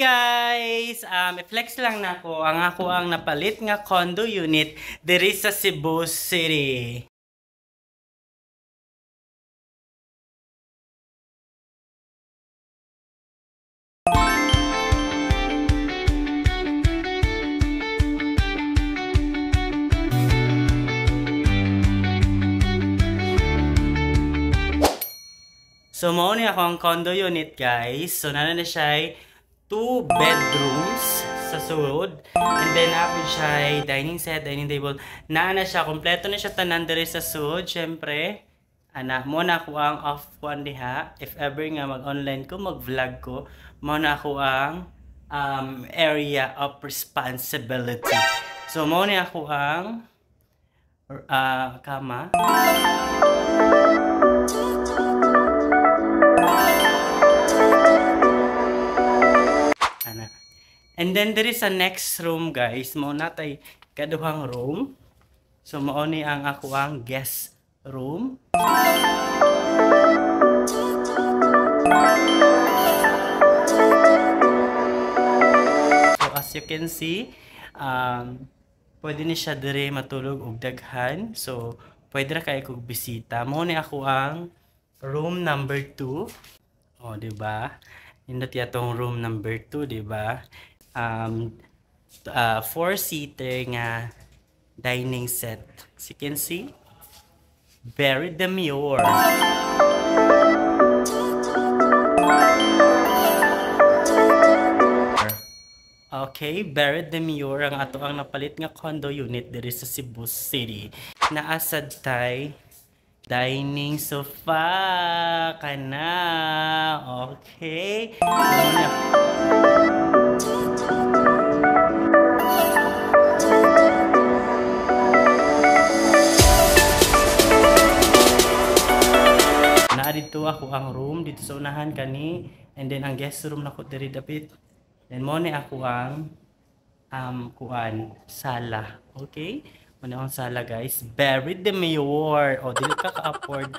guys! I-flex lang na ko ang ako ang napalit nga condo unit diri sa Cebu City. So, mao ni ako ang condo unit, guys. So, nana na siya 2 bedrooms sa sulod. And then, apod siya dining set, dining table. Nana siya, kompleto na siya tanan diri sa sulod. Siyempre, mo na ako ang off one diha. If ever nga mag-online ko, mag-vlog ko, mo na ako ang area of responsibility. So, mo na ako ang kama. And then there is a next room, guys. Mao natay kaduhang room. So mao ni ang ako ang guest room. So as you can see, pwede ni siya dire matulog og daghan. So pwede ra kay kog bisita. Mao ni ako ang room number 2. Oh, di ba? Indot yatong room number 2, di ba? 4-seater nga dining set. As you can see, very demure. Okay, very demure ang ato ang napalit nga condo unit diri sa Cebu City. Naasad tay dining sofa kana. Okay. Dito ako ang room dito sa unahan kani, and then ang guest room nako diri dapit. Then mo ni ako ang sala. Okay? Mo ang sala, guys. Very demure. O dili ka ka-afford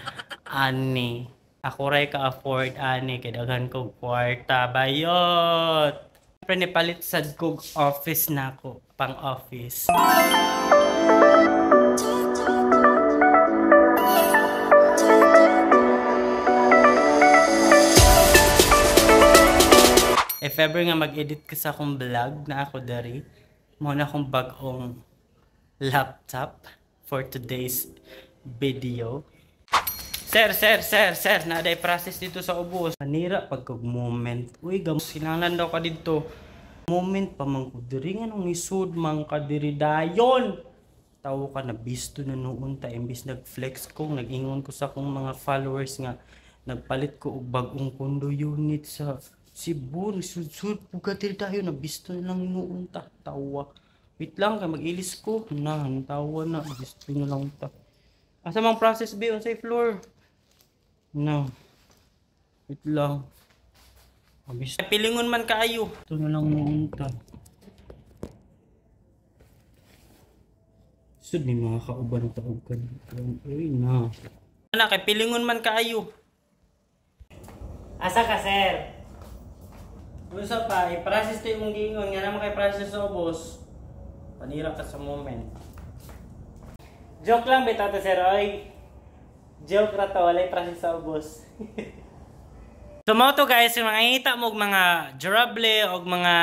ani. Ako ray ka-afford ani kay daghan kog kwarta bayot. Siyempre ni palit sad kog office nako, pang office. If ever nga mag-edit ka sa akong vlog na ako dari, mo na akong bagong laptop for today's video. Sir, naday process dito sa ubos. Manira pagkag moment. Uy, gamos kinahanglan daw ka dito. Moment pa man ko diri nga nung isud man ka diri dayon. Tawo ka na bisto na noon ta imbis nag-flex ko, nag-ingon ko sa akong mga followers nga nagpalit ko og bagong condo unit sa Cebu, sud puga diri tayo na bisto na lang noon ta. Tawa. Wait lang kay mag-ilis ko. Tawa na bisto na lang ta. Asa mang process be on sa floor? No. Wait lang. Bisto. Pilingon man kaayo. Ito na lang noon ta. Sud ni mga kauban ta og kan. Uy na. Ana kay pilingon man kaayo. Asa ka, sir? Usa pa, i-process tayo mong gingon nga naman kay process sa ubos. Panira ka sa moment. Joke lang bitaw to, sir. Oy. Joke ra to, walay process sa ubos. So mo to, guys, yung makikita mo mga durable o mga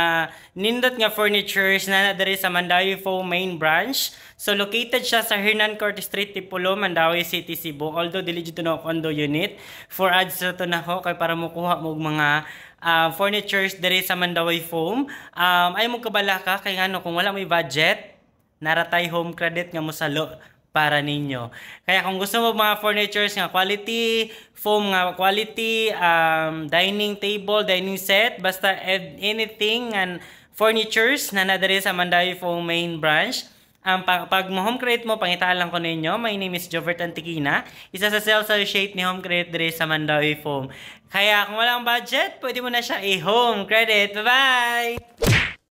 nindot nga furnitures na nadari sa Mandawi Foam main branch. So located siya sa Hernan Cortes Street, Tipulo, Mandawi City, Cebu. Although dili dito na condo unit, for ads na to na ko kay para makuha mo mga furnitures diri sa Mandawi Foam. Ay mo kabala ka kay ngano kung wala may budget, naratay home credit nga mo salo para ninyo. Kaya kung gusto mo mga furnitures nga quality, foam nga quality, dining table, dining set, basta anything and furnitures na nadari sa Mandawi Foam main branch. Pag home credit mo, pangitalan ko ninyo. My name is Jovert Antiquina. Isa sa sales associate ni home credit diri sa Mandawi Foam. Kaya kung walang budget, pwede mo na siya i-home credit. Bye-bye!